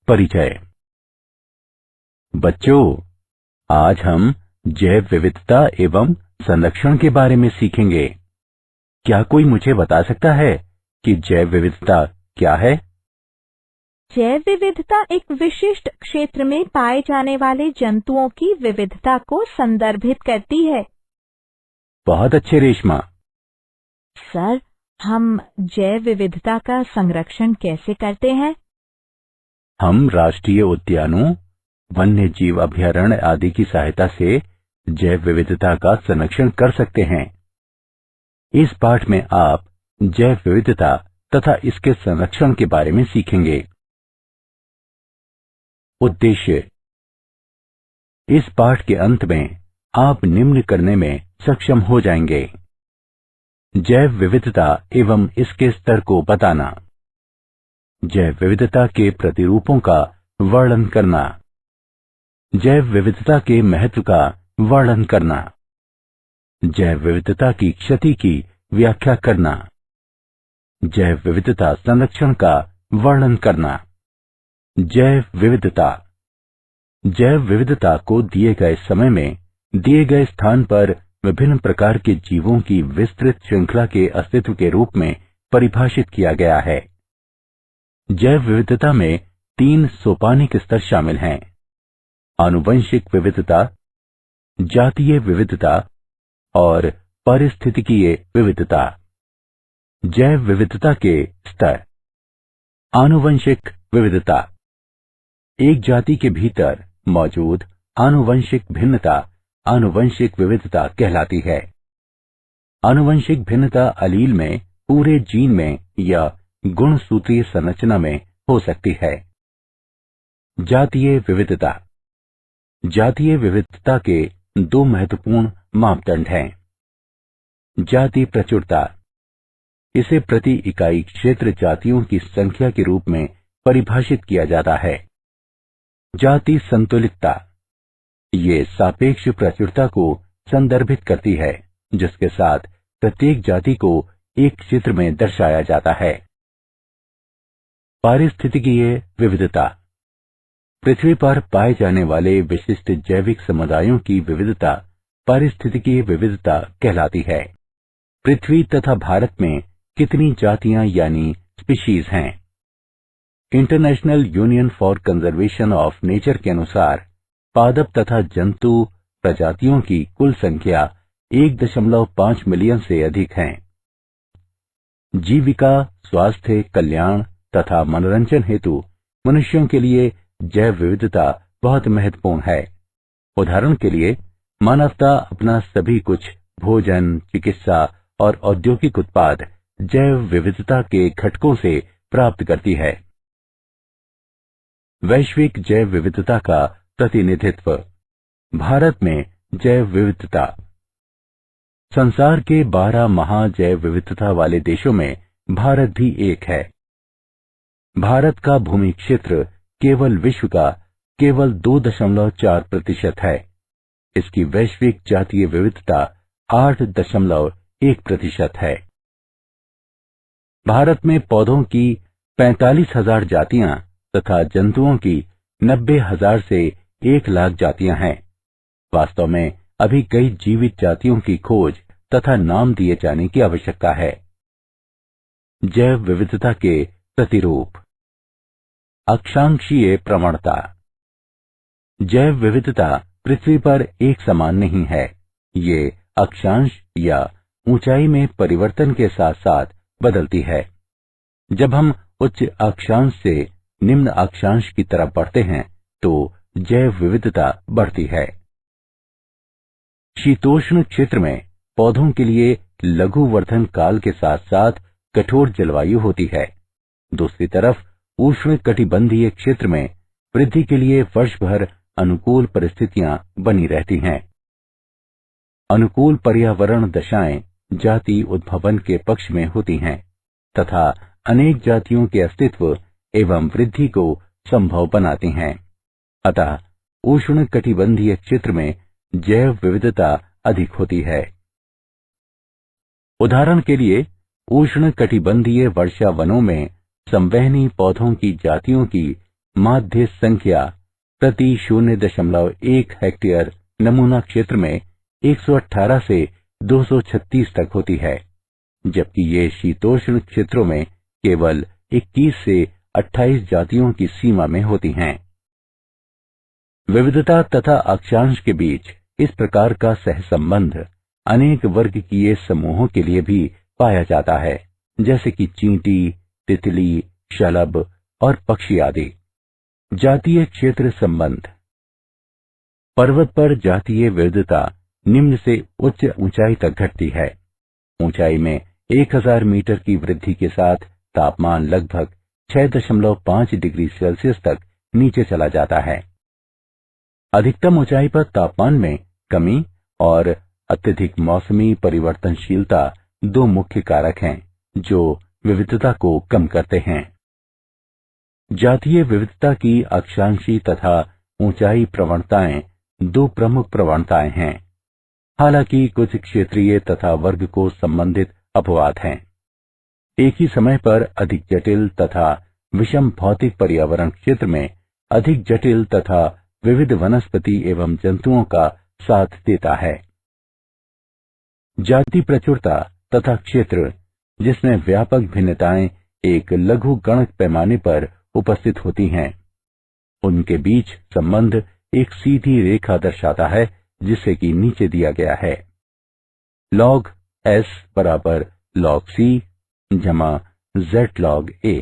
परिचय। बच्चों, आज हम जैव विविधता एवं संरक्षण के बारे में सीखेंगे। क्या कोई मुझे बता सकता है कि जैव विविधता क्या है? जैव विविधता एक विशिष्ट क्षेत्र में पाए जाने वाले जंतुओं की विविधता को संदर्भित करती है। बहुत अच्छे रेशमा। सर, हम जैव विविधता का संरक्षण कैसे करते हैं? हम राष्ट्रीय उद्यानों, वन्य जीव अभयारण्य आदि की सहायता से जैव विविधता का संरक्षण कर सकते हैं। इस पाठ में आप जैव विविधता तथा इसके संरक्षण के बारे में सीखेंगे। उद्देश्य। इस पाठ के अंत में आप निम्न करने में सक्षम हो जाएंगे। जैव विविधता एवं इसके स्तर को बताना, जैव विविधता के प्रतिरूपों का वर्णन करना, जैव विविधता के महत्व का वर्णन करना, जैव विविधता की क्षति की व्याख्या करना, जैव विविधता संरक्षण का वर्णन करना। जैव विविधता। जैव विविधता को दिए गए समय में दिए गए स्थान पर विभिन्न प्रकार के जीवों की विस्तृत श्रृंखला के अस्तित्व के रूप में परिभाषित किया गया है। जैव विविधता में 3 सोपानिक स्तर शामिल हैं: आनुवंशिक विविधता, जातीय विविधता और पारिस्थितिकीय विविधता। जैव विविधता के स्तर। आनुवंशिक विविधता। एक जाति के भीतर मौजूद आनुवंशिक भिन्नता आनुवंशिक विविधता कहलाती है। आनुवंशिक भिन्नता अलील में, पूरे जीन में या गुणसूत्रीय संरचना में हो सकती है। जातीय विविधता। जातीय विविधता के 2 महत्वपूर्ण मापदंड हैं। जाति प्रचुरता। इसे प्रति इकाई क्षेत्र जातियों की संख्या के रूप में परिभाषित किया जाता है। जाति संतुलितता। ये सापेक्ष प्रचुरता को संदर्भित करती है, जिसके साथ प्रत्येक जाति को एक चित्र में दर्शाया जाता है। पारिस्थितिकीय विविधता। पृथ्वी पर पाए जाने वाले विशिष्ट जैविक समुदायों की विविधता पारिस्थितिकीय विविधता कहलाती है। पृथ्वी तथा भारत में कितनी जातियां यानी स्पीशीज हैं? International union for conservation of nature के अनुसार पादप तथा जंतु प्रजातियों की कुल संख्या 1.5 मिलियन से अधिक है। जीविका, स्वास्थ्य, कल्याण तथा मनोरंजन हेतु मनुष्यों के लिए जैव विविधता बहुत महत्वपूर्ण है। उदाहरण के लिए, मानवता अपना सभी कुछ भोजन, चिकित्सा और औद्योगिक उत्पाद जैव विविधता के घटकों से प्राप्त करती है। वैश्विक जैव विविधता का प्रतिनिधित्व। भारत में जैव विविधता। संसार के 12 महाजैव विविधता वाले देशों में भारत भी एक है। भारत का भूमि क्षेत्र केवल विश्व का केवल 2.4% है। इसकी वैश्विक जातीय विविधता 8.1% है। भारत में पौधों की 45,000 जातियां तथा जंतुओं की 90,000 से 1,00,000 जातियां हैं। वास्तव में अभी कई जीवित जातियों की खोज तथा नाम दिए जाने की आवश्यकता है। जैव विविधता के प्रतिरूप। अक्षांशीय प्रवणता। जैव विविधता पृथ्वी पर एक समान नहीं है। ये अक्षांश या ऊंचाई में परिवर्तन के साथ साथ बदलती है। जब हम उच्च अक्षांश से निम्न अक्षांश की तरफ बढ़ते हैं तो जैव विविधता बढ़ती है। शीतोष्ण क्षेत्र में पौधों के लिए लघु वर्धन काल के साथ साथ कठोर जलवायु होती है। दूसरी तरफ उष्ण कटिबंधीय क्षेत्र में वृद्धि के लिए वर्ष भर अनुकूल परिस्थितियां बनी रहती हैं। अनुकूल पर्यावरण दशाएं जाति उद्भवन के पक्ष में होती हैं तथा अनेक जातियों के अस्तित्व एवं वृद्धि को संभव बनाती हैं। अतः उष्ण कटिबंधीय क्षेत्र में जैव विविधता अधिक होती है। उदाहरण के लिए, उष्ण कटिबंधीय वर्षा वनों में संवहनी पौधों की जातियों की माध्य संख्या प्रति 0.1 हेक्टेयर नमूना क्षेत्र में 118 से 236 तक होती है, जबकि ये शीतोष्ण क्षेत्रों में केवल 21 से 28 जातियों की सीमा में होती हैं। विविधता तथा अक्षांश के बीच इस प्रकार का सहसंबंध अनेक वर्गकीय समूहों के लिए भी पाया जाता है, जैसे कि चींटी, तितली, शलभ और पक्षी आदि। जातीय क्षेत्र संबंध। पर्वत पर जातीय विविधता निम्न से उच्च ऊंचाई तक घटती है। ऊंचाई में 1000 मीटर की वृद्धि के साथ तापमान लगभग 6.5 डिग्री सेल्सियस तक नीचे चला जाता है। अधिकतम ऊंचाई पर तापमान में कमी और अत्यधिक मौसमी परिवर्तनशीलता दो मुख्य कारक हैं जो विविधता को कम करते हैं। जातीय विविधता की अक्षांशी तथा ऊंचाई प्रवणताएं दो प्रमुख प्रवणताएं हैं। हालांकि कुछ क्षेत्रीय तथा वर्ग को संबंधित अपवाद हैं। एक ही समय पर अधिक जटिल तथा विषम भौतिक पर्यावरण क्षेत्र में अधिक जटिल तथा विविध वनस्पति एवं जंतुओं का साथ देता है। जाति प्रचुरता तथा क्षेत्र जिसमें व्यापक भिन्नताएं एक लघु गणक पैमाने पर उपस्थित होती हैं, उनके बीच संबंध एक सीधी रेखा दर्शाता है, जिसे कि नीचे दिया गया है। log s बराबर log c जमा z log a।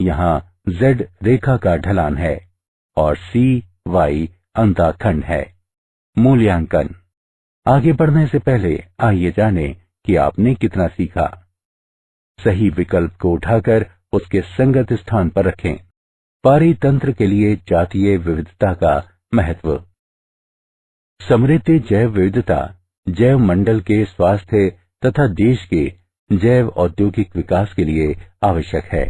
यहाँ z रेखा का ढलान है और c y अंतःखंड है। मूल्यांकन। आगे बढ़ने से पहले आइए जानें कि आपने कितना सीखा। सही विकल्प को उठाकर उसके संगत स्थान पर रखें। पारितंत्र के लिए जातीय विविधता का महत्व। समृद्ध जैव विविधता जैव मंडल के स्वास्थ्य तथा देश के जैव औद्योगिक विकास के लिए आवश्यक है।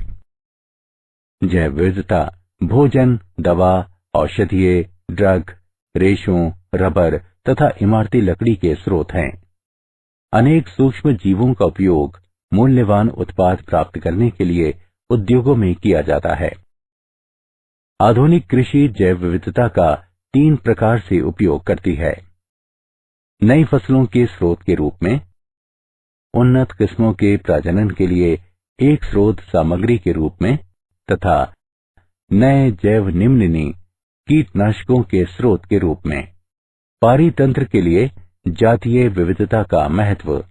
जैव विविधता भोजन, दवा, औषधीय, ड्रग, रेशों, रबर तथा इमारती लकड़ी के स्रोत हैं। अनेक सूक्ष्म जीवों का उपयोग मूल्यवान उत्पाद प्राप्त करने के लिए उद्योगों में किया जाता है। आधुनिक कृषि जैव विविधता का 3 प्रकार से उपयोग करती है। नई फसलों के स्रोत के रूप में, उन्नत किस्मों के प्रजनन के लिए एक स्रोत सामग्री के रूप में तथा नए जैव निम्ननी कीटनाशकों के स्रोत के रूप में। पारितंत्र के लिए जातीय विविधता का महत्व।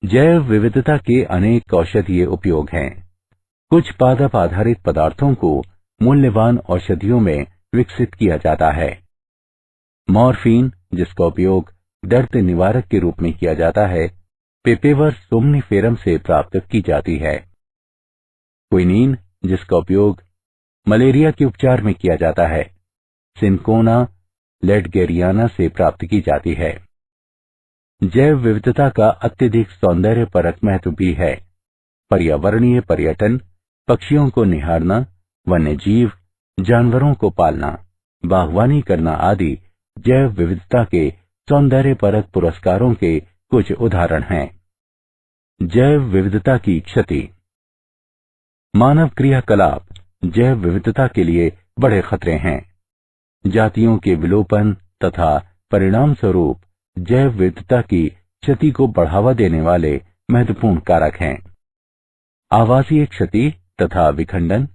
जैव विविधता के अनेक औषधीय उपयोग हैं। कुछ पादप आधारित पदार्थों को मूल्यवान औषधियों में विकसित किया जाता है। मॉर्फिन, जिसका उपयोग दर्द निवारक के रूप में किया जाता है, पेपेवर सोमनिफेरम से प्राप्त की जाती है। क्विनीन, जिसका उपयोग मलेरिया के उपचार में किया जाता है, सिनकोना लेडगेरियाना से प्राप्त की जाती है। जैव विविधता का अत्यधिक सौंदर्यपरक महत्व भी है। पर्यावरणीय पर्यटन, पक्षियों को निहारना, वन्यजीव, जानवरों को पालना, बागवानी करना आदि जैव विविधता के सौंदर्यपरक पुरस्कारों के कुछ उदाहरण हैं। जैव विविधता की क्षति। मानव क्रियाकलाप जैव विविधता के लिए बड़े खतरे हैं। जातियों के विलोपन तथा परिणाम स्वरूप जैव विविधता की क्षति को बढ़ावा देने वाले महत्वपूर्ण कारक हैं। आवासीय क्षति तथा विखंडन,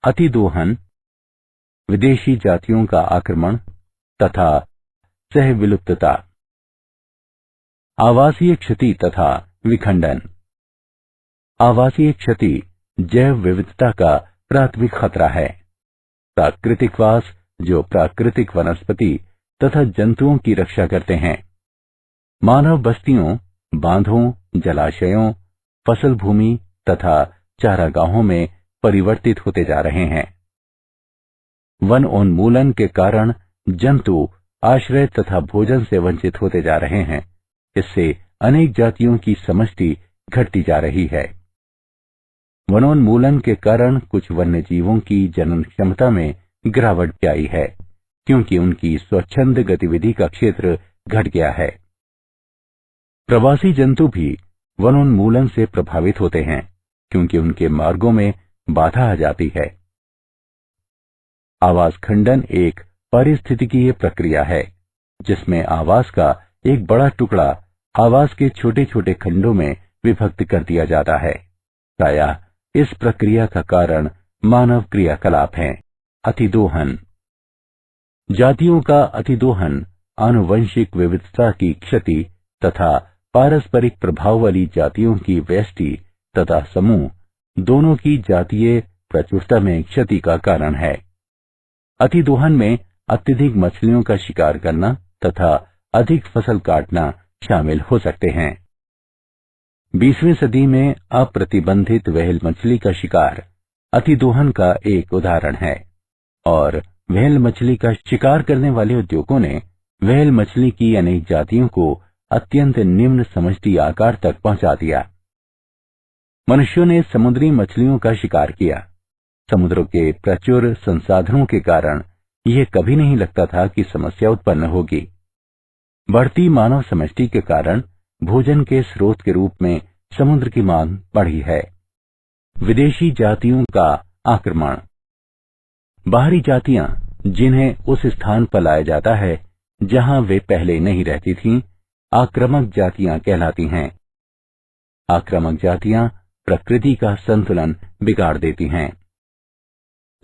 अतिदोहन, विदेशी जातियों का आक्रमण तथा सहविलुप्तता। आवासीय क्षति तथा विखंडन। आवासीय क्षति जैव विविधता का प्राथमिक खतरा है। प्राकृतिक वास जो प्राकृतिक वनस्पति तथा जंतुओं की रक्षा करते हैं, मानव बस्तियों, बांधों, जलाशयों, फसल भूमि तथा चारागाहों में परिवर्तित होते जा रहे हैं। वन उन्मूलन के कारण जंतु आश्रय तथा भोजन से वंचित होते जा रहे हैं। इससे अनेक जातियों की समष्टि घटती जा रही है। वनोन्मूलन के कारण कुछ वन्य जीवों की जनन क्षमता में गिरावट भी आई है, क्योंकि उनकी स्वच्छंद गतिविधि का क्षेत्र घट गया है। प्रवासी जंतु भी वनोन्मूलन से प्रभावित होते हैं, क्योंकि उनके मार्गों में बाधा आ जाती है। आवास खंडन एक पारिस्थितिकीय प्रक्रिया है जिसमें आवास का एक बड़ा टुकड़ा आवास के छोटे छोटे खंडों में विभक्त कर दिया जाता है। प्रायः इस प्रक्रिया का कारण मानव क्रियाकलाप है। अतिदोहन। जातियों का अतिदोहन आनुवंशिक विविधता की क्षति तथा पारस्परिक प्रभाव वाली जातियों की व्यष्टि तथा समूह दोनों की जातीय प्रचुरता में क्षति का कारण है। अतिदोहन में अत्यधिक मछलियों का शिकार करना तथा अधिक फसल काटना शामिल हो सकते हैं। 20वीं सदी में अप्रतिबंधित व्हेल मछली का शिकार अतिदोहन का एक उदाहरण है और व्हेल मछली का शिकार करने वाले उद्योगों ने व्हेल मछली की अनेक जातियों को अत्यंत निम्न समष्टि आकार तक पहुंचा दिया। मनुष्यों ने समुद्री मछलियों का शिकार किया। समुद्रों के प्रचुर संसाधनों के कारण यह कभी नहीं लगता था कि समस्या उत्पन्न होगी। बढ़ती मानव समष्टि के कारण भोजन के स्रोत के रूप में समुद्र की मांग बढ़ी है। विदेशी जातियों का आक्रमण। बाहरी जातियां जिन्हें उस स्थान पर लाया जाता है जहां वे पहले नहीं रहती थीं, आक्रामक जातियां कहलाती हैं। आक्रामक जातियां प्रकृति का संतुलन बिगाड़ देती हैं।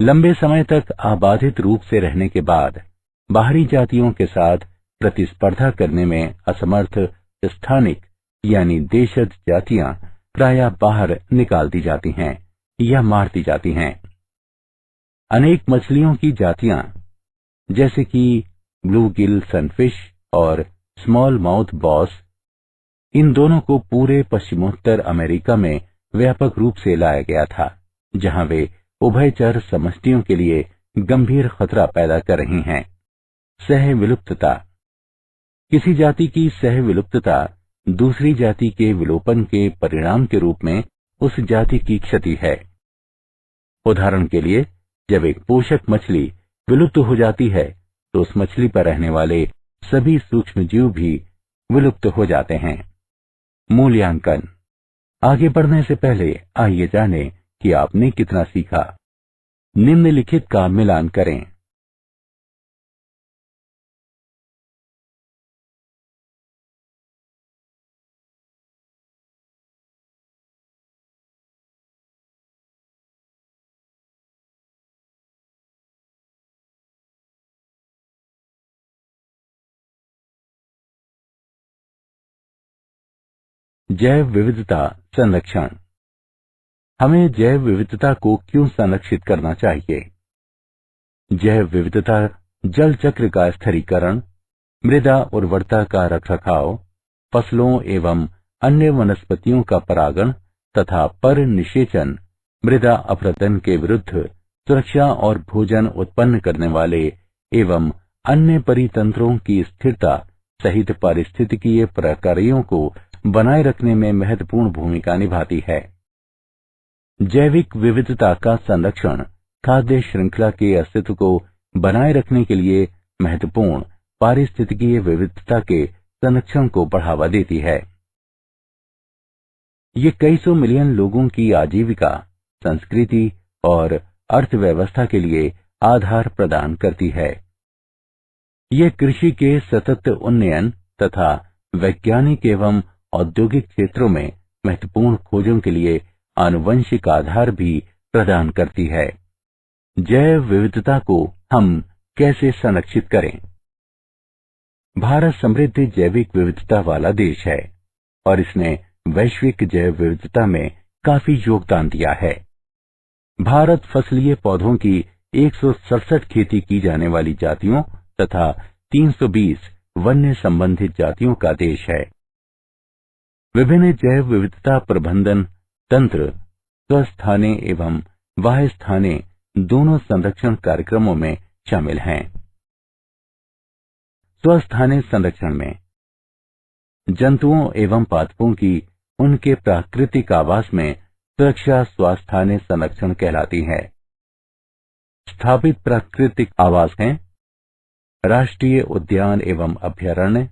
लंबे समय तक आबादित रूप से रहने के बाद बाहरी जातियों के साथ प्रतिस्पर्धा करने में असमर्थ स्थानिक यानी देशज जातियां प्रायः बाहर निकाल दी जाती हैं या मार दी जाती हैं। अनेक मछलियों की जातियां जैसे कि ब्लू गिल सनफिश और स्मॉल माउथ बॉस, इन दोनों को पूरे पश्चिमोत्तर अमेरिका में व्यापक रूप से लाया गया था जहां वे उभयचर समष्टियों के लिए गंभीर खतरा पैदा कर रही हैं। सह विलुप्तता। किसी जाति की सह विलुप्तता दूसरी जाति के विलोपन के परिणाम के रूप में उस जाति की क्षति है। उदाहरण के लिए, जब एक पोषक मछली विलुप्त हो जाती है तो उस मछली पर रहने वाले सभी सूक्ष्म जीव भी विलुप्त हो जाते हैं। मूल्यांकन। आगे बढ़ने से पहले आइए जानें कि आपने कितना सीखा। निम्नलिखित का मिलान करें। जैव विविधता संरक्षण। हमें जैव विविधता को क्यों संरक्षित करना चाहिए? जैव विविधता जल चक्र का स्थिरीकरण, मृदा उर्वरता का रखरखाव, फसलों एवं अन्य वनस्पतियों का परागण तथा पर निषेचन, मृदा अपरदन के विरुद्ध सुरक्षा और भोजन उत्पन्न करने वाले एवं अन्य परितंत्रों की स्थिरता सहित पारिस्थितिकीय प्रक्रियाओं को बनाए रखने में महत्वपूर्ण भूमिका निभाती है। जैविक विविधता का संरक्षण खाद्य श्रृंखला के अस्तित्व को बनाए रखने के लिए महत्वपूर्ण पारिस्थितिकीय विविधता के संरक्षण को बढ़ावा देती है। ये कई सौ मिलियन लोगों की आजीविका, संस्कृति और अर्थव्यवस्था के लिए आधार प्रदान करती है। ये कृषि के सतत उन्नयन तथा वैज्ञानिक एवं औद्योगिक क्षेत्रों में महत्वपूर्ण खोजों के लिए आनुवंशिक आधार भी प्रदान करती है। जैव विविधता को हम कैसे संरक्षित करें? भारत समृद्ध जैविक विविधता वाला देश है और इसने वैश्विक जैव विविधता में काफी योगदान दिया है। भारत फसलीय पौधों की 167 खेती की जाने वाली जातियों तथा 320 वन्य संबंधित जातियों का देश है। विभिन्न जैव विविधता प्रबंधन तंत्र स्वस्थाने एवं बाह्य स्थाने दोनों संरक्षण कार्यक्रमों में शामिल हैं। स्वस्थाने संरक्षण में जंतुओं एवं पादपों की उनके प्राकृतिक आवास में सुरक्षा स्वस्थाने संरक्षण कहलाती है। स्थापित प्राकृतिक आवास हैं राष्ट्रीय उद्यान एवं अभयारण्य,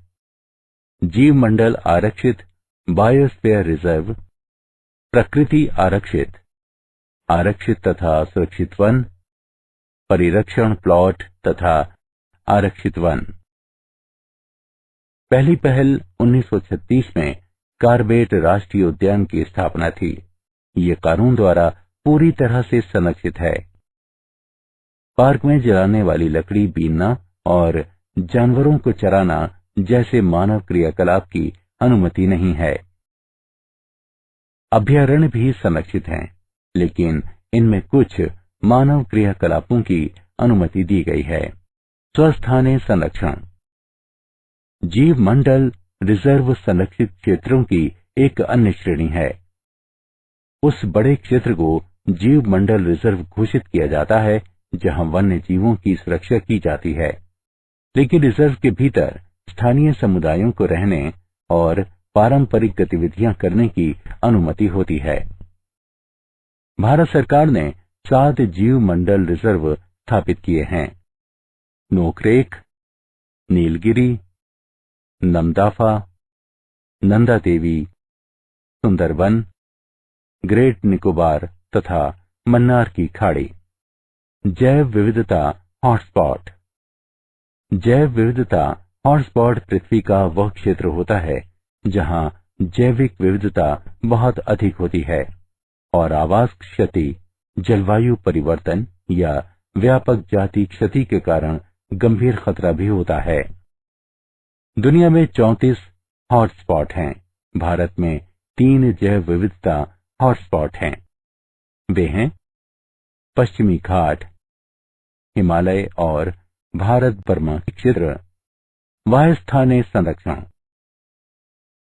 जीव मंडल आरक्षित बायोस्फीयर रिजर्व, प्रकृति आरक्षित, आरक्षित तथा सुरक्षित वन, परिरक्षण प्लॉट तथा आरक्षित वन। पहली पहल 1936 में कार्बेट राष्ट्रीय उद्यान की स्थापना थी। ये कानून द्वारा पूरी तरह से संरक्षित है। पार्क में जलाने वाली लकड़ी बीनना और जानवरों को चराना जैसे मानव क्रियाकलाप की अनुमति नहीं है। अभयारण्य भी संरक्षित हैं, लेकिन इनमें कुछ मानव क्रियाकलापों की अनुमति दी गई है। स्वस्थानीय संरक्षण। जीव मंडल रिजर्व संरक्षित क्षेत्रों की एक अन्य श्रेणी है। उस बड़े क्षेत्र को जीव मंडल रिजर्व घोषित किया जाता है जहां वन्य जीवों की सुरक्षा की जाती है, लेकिन रिजर्व के भीतर स्थानीय समुदायों को रहने और पारंपरिक गतिविधियां करने की अनुमति होती है। भारत सरकार ने 7 जीव मंडल रिजर्व स्थापित किए हैं। नोकरेक, नीलगिरी, नमदाफा, नंदा देवी, सुंदरबन, ग्रेट निकोबार तथा मन्नार की खाड़ी। जैव विविधता हॉटस्पॉट। जैव विविधता हॉटस्पॉट पृथ्वी का वह क्षेत्र होता है जहां जैविक विविधता बहुत अधिक होती है और आवास क्षति, जलवायु परिवर्तन या व्यापक जाति क्षति के कारण गंभीर खतरा भी होता है। दुनिया में 34 हॉटस्पॉट हैं। भारत में 3 जैव विविधता हॉटस्पॉट हैं। वे हैं पश्चिमी घाट, हिमालय और भारत बर्मा क्षेत्र। वायस्थानीय संरक्षण।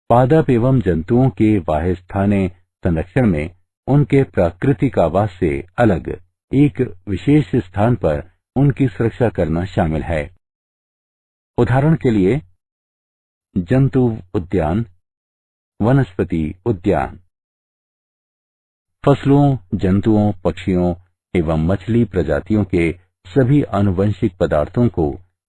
पादप एवं जंतुओं के वायस्थानीय संरक्षण में उनके प्राकृतिक आवास से अलग एक विशेष स्थान पर उनकी सुरक्षा करना शामिल है। उदाहरण के लिए जंतु उद्यान, वनस्पति उद्यान। फसलों, जंतुओं, पक्षियों एवं मछली प्रजातियों के सभी आनुवंशिक पदार्थों को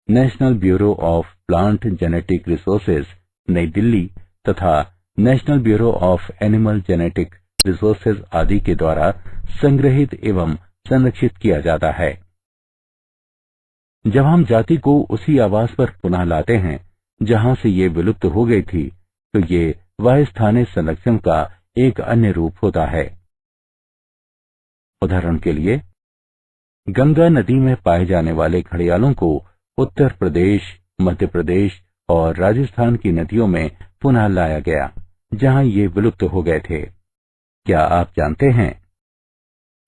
national bureau of plant genetic resources नई दिल्ली तथा national bureau of animal genetic resources आदि के द्वारा संग्रहित एवं संरक्षित किया जाता है। जब हम जाति को उसी आवास पर पुनः लाते हैं जहां से ये विलुप्त हो गई थी, तो ये वायस्थानीय संरक्षण का एक अन्य रूप होता है। उदाहरण के लिए गंगा नदी में पाए जाने वाले घड़ियालों को उत्तर प्रदेश, मध्य प्रदेश और राजस्थान की नदियों में पुनः लाया गया जहां ये विलुप्त हो गए थे। क्या आप जानते हैं,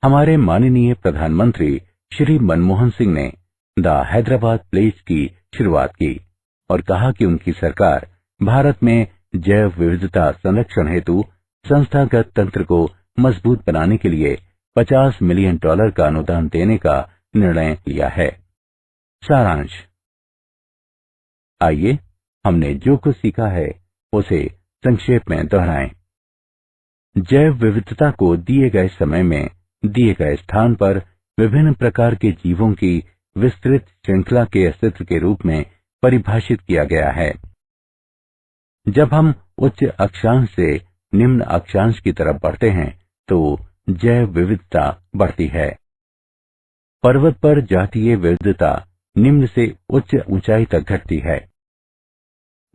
हमारे माननीय प्रधानमंत्री श्री मनमोहन सिंह ने द हैदराबाद प्लेज की शुरुआत की और कहा कि उनकी सरकार भारत में जैव विविधता संरक्षण हेतु संस्थागत तंत्र को मजबूत बनाने के लिए $50 मिलियन का अनुदान देने का निर्णय लिया है। सारांश। आइए हमने जो कुछ सीखा है उसे संक्षेप में दोहराएं। जैव विविधता को दिए गए समय में दिए गए स्थान पर विभिन्न प्रकार के जीवों की विस्तृत श्रृंखला के अस्तित्व के रूप में परिभाषित किया गया है। जब हम उच्च अक्षांश से निम्न अक्षांश की तरफ बढ़ते हैं तो जैव विविधता बढ़ती है। पर्वत पर जातीय विविधता निम्न से उच्च ऊंचाई तक घटती है।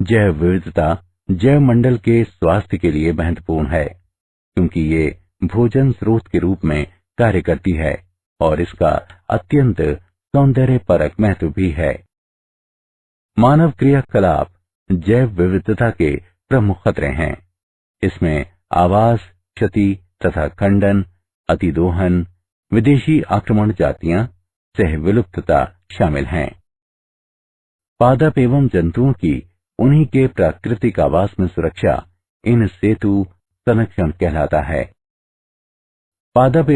जैव विविधता जैव मंडल के स्वास्थ्य के लिए महत्वपूर्ण है क्योंकि ये भोजन स्रोत के रूप में कार्य करती है और इसका अत्यंत सौंदर्यपरक महत्व भी है। मानव क्रियाकलाप जैव विविधता के प्रमुख खतरे हैं। इसमें आवास क्षति तथा खंडन, अतिदोहन, विदेशी आक्रमण जातियां, सह विलुप्तता शामिल हैं। पादप एवं जंतुओं की उन्हीं के प्राकृतिक आवास में सुरक्षा इन सेतु संरक्षण कहलाता है। पादप